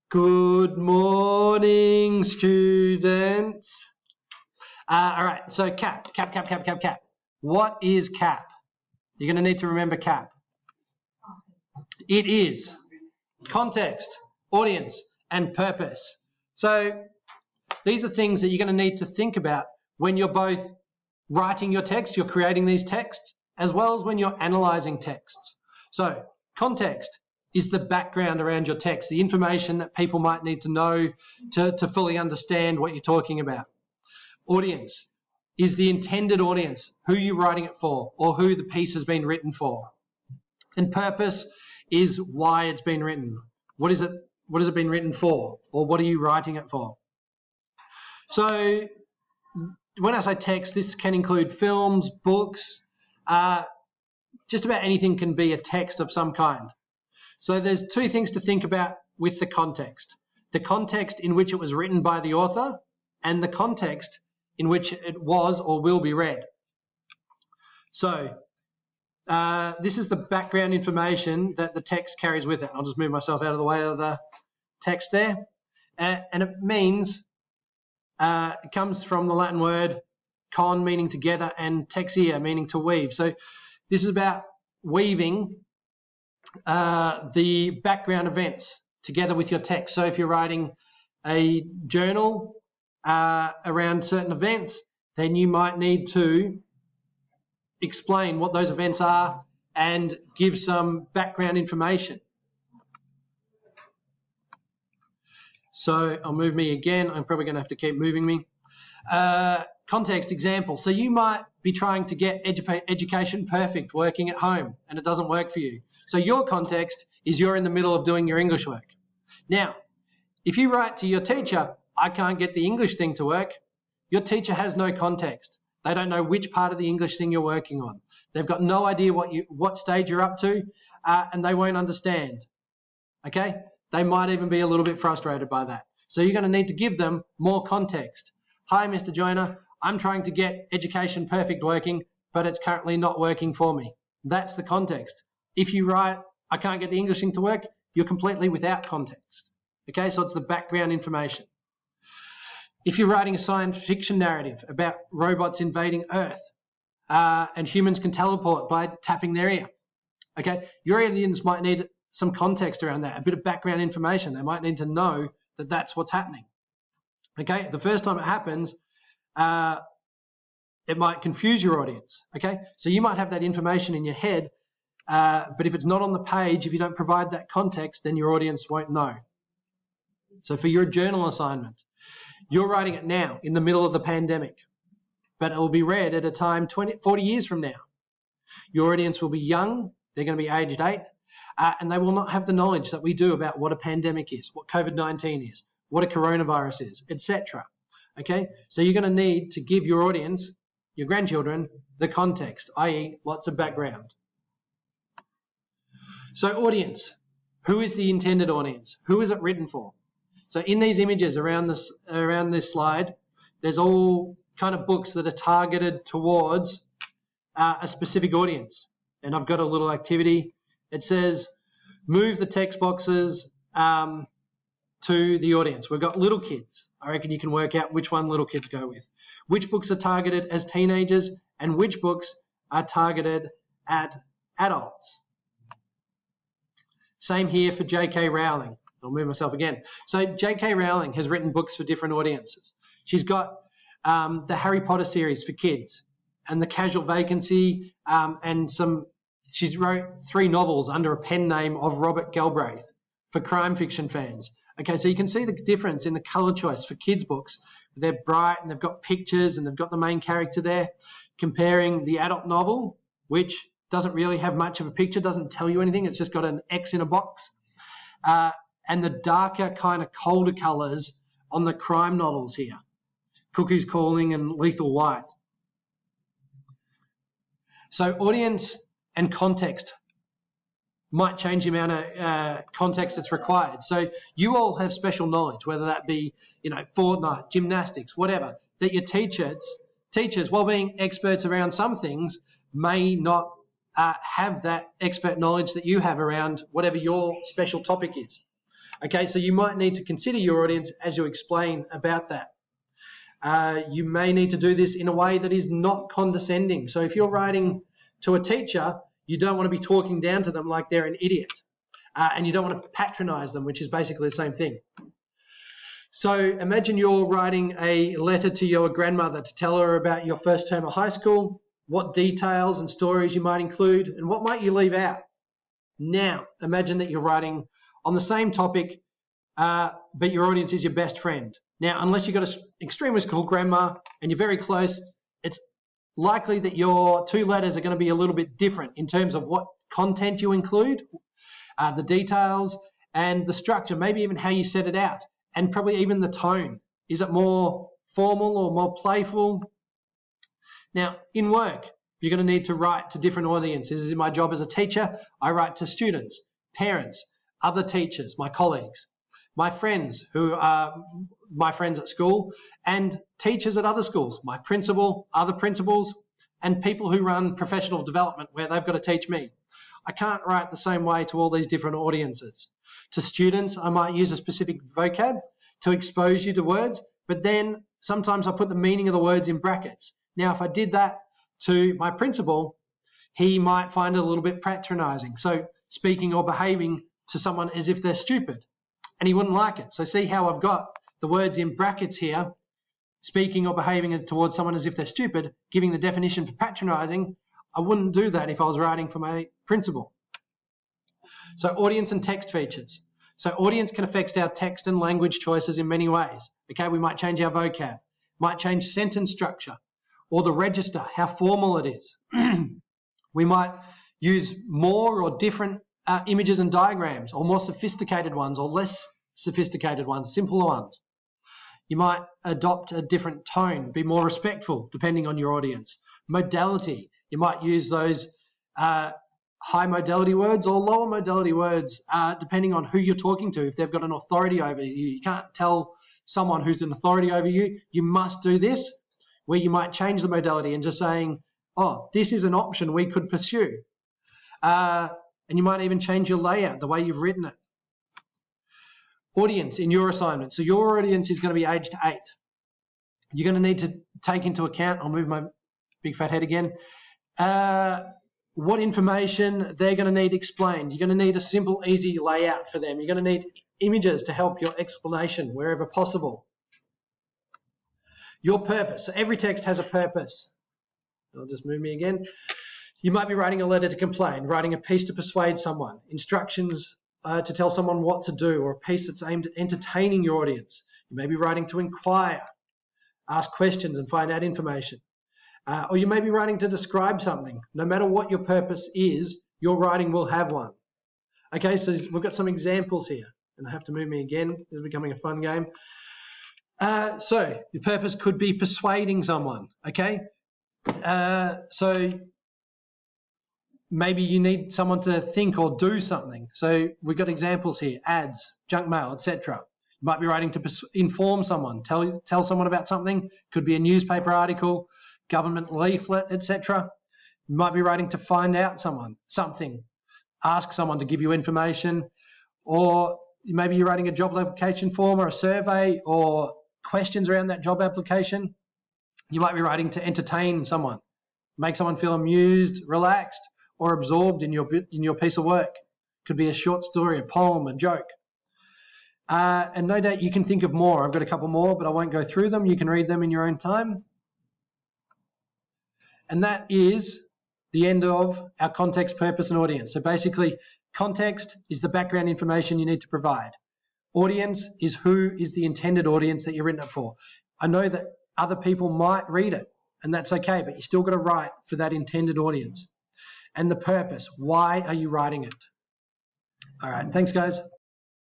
Good morning, students. All right, so CAP. What is CAP? You're going to need to remember CAP. It is context, audience, and purpose. So these are things that you're going to need to think about when you're both writing your text, you're creating these texts, as well as when you're analysing texts. So context is the background around your text, the information that people might need to know to fully understand what you're talking about. Audience is the intended audience, who you're writing it for, or who the piece has been written for. And purpose is why it's been written. What has it been written for, or what are you writing it for? So when I say text, this can include films, books, just about anything can be a text of some kind. So there's two things to think about with the context in which it was written by the author, and the context in which it was or will be read. So this is the background information that the text carries with it. I'll just move myself out of the way of the text there. And it means, it comes from the Latin word con, meaning together, and texere, meaning to weave. So this is about weaving the background events together with your text. So if you're writing a journal around certain events, then you might need to explain what those events are and give some background information. So I'll move me again. I'm probably going to have to keep moving me. Context example. So you might be trying to get education perfect working at home and it doesn't work for you. So your context is you're in the middle of doing your English work. Now, if you write to your teacher, I can't get the English thing to work, your teacher has no context. They don't know which part of the English thing you're working on. They've got no idea what stage you're up to, and they won't understand. Okay? They might even be a little bit frustrated by that. So you're going to need to give them more context. Hi, Mr. Joyner, I'm trying to get education perfect working, but it's currently not working for me. That's the context. If you write, I can't get the English thing to work, you're completely without context. Okay, so it's the background information. If you're writing a science fiction narrative about robots invading Earth and humans can teleport by tapping their ear, okay, your audience might need some context around that, a bit of background information. They might need to know that that's what's happening. Okay, the first time it happens, it might confuse your audience. Okay, so you might have that information in your head, but if it's not on the page, if you don't provide that context, then your audience won't know. So for your journal assignment, you're writing it now in the middle of the pandemic, but it will be read at a time 40 years from now. Your audience will be young, they're going to be aged 8, and they will not have the knowledge that we do about what a pandemic is, what COVID-19 is, what a coronavirus is, etc. Okay, so you're going to need to give your audience, your grandchildren, the context, i.e. lots of background. So audience, who is the intended audience? Who is it written for? So in these images around this slide, there's all kind of books that are targeted towards a specific audience. And I've got a little activity. It says, move the text boxes to the audience. We've got little kids. I reckon you can work out which one little kids go with. Which books are targeted as teenagers and which books are targeted at adults. Same here for J.K. Rowling. I'll move myself again. So J.K. Rowling has written books for different audiences. She's got the Harry Potter series for kids and The Casual Vacancy and she wrote 3 novels under a pen name of Robert Galbraith for crime fiction fans. Okay, so you can see the difference in the colour choice for kids' books. They're bright and they've got pictures and they've got the main character there, comparing the adult novel, which doesn't really have much of a picture, doesn't tell you anything, it's just got an X in a box, and the darker kind of colder colours on the crime novels here, Cuckoo's Calling and Lethal White. So audience and context might change the amount of context that's required. So you all have special knowledge, whether that be, Fortnite, gymnastics, whatever, that your teachers, while being experts around some things, may not have that expert knowledge that you have around whatever your special topic is. Okay, so you might need to consider your audience as you explain about that. You may need to do this in a way that is not condescending. So if you're writing to a teacher, you don't want to be talking down to them like they're an idiot. And you don't want to patronize them, which is basically the same thing. So imagine you're writing a letter to your grandmother to tell her about your first term of high school, what details and stories you might include, and what might you leave out. Now, imagine that you're writing on the same topic, but your audience is your best friend. Now, unless you've got an extremely cool grandma and you're very close, it's likely that your two letters are going to be a little bit different in terms of what content you include, the details, and the structure, maybe even how you set it out, and probably even the tone. Is it more formal or more playful? Now, in work, you're going to need to write to different audiences. In my job as a teacher, I write to students, parents, other teachers, my colleagues, my friends who are my friends at school, and teachers at other schools, my principal, other principals, and people who run professional development where they've got to teach me. I can't write the same way to all these different audiences. To students, I might use a specific vocab to expose you to words, but then sometimes I put the meaning of the words in brackets. Now, if I did that to my principal, he might find it a little bit patronizing. So speaking or behaving to someone as if they're stupid, and he wouldn't like it. So see how I've got the words in brackets here, speaking or behaving towards someone as if they're stupid, giving the definition for patronizing. I wouldn't do that if I was writing for my principal. So audience and text features. So audience can affect our text and language choices in many ways. Okay, we might change our vocab, might change sentence structure, or the register, how formal it is. We might use more or different images and diagrams, or more sophisticated ones or less sophisticated ones, simpler ones. You might adopt a different tone, be more respectful depending on your audience. Modality, you might use those high modality words or lower modality words depending on who you're talking to. If they've got an authority over you, you can't tell someone who's an authority over you, you must do this, where you might change the modality and just saying, oh, this is an option we could pursue. And you might even change your layout, the way you've written it. Audience in your assignment. So your audience is going to be aged 8. You're going to need to take into account, I'll move my big fat head again, what information they're going to need explained. You're going to need a simple, easy layout for them. You're going to need images to help your explanation wherever possible. Your purpose. So every text has a purpose. I'll just move me again. You might be writing a letter to complain, writing a piece to persuade someone, instructions to tell someone what to do, or a piece that's aimed at entertaining your audience. You may be writing to inquire, ask questions and find out information. Or you may be writing to describe something. No matter what your purpose is, your writing will have one. Okay, so we've got some examples here. And I have to move me again. This is becoming a fun game. So your purpose could be persuading someone, okay? So maybe you need someone to think or do something. So we've got examples here, ads, junk mail, etc. You might be writing to inform someone, tell someone about something. Could be a newspaper article, government leaflet, etc. You might be writing to find out something, ask someone to give you information, or maybe you're writing a job application form or a survey or questions around that job application. You might be writing to entertain someone, make someone feel amused, relaxed, or absorbed in your piece of work. Could be a short story, a poem, a joke. And no doubt you can think of more. I've got a couple more, but I won't go through them. You can read them in your own time. And that is the end of our context, purpose, and audience. So basically, context is the background information you need to provide. Audience is who is the intended audience that you're written it for. I know that other people might read it, and that's okay, but you still got to write for that intended audience. And the purpose, why are you writing it? All right, thanks guys.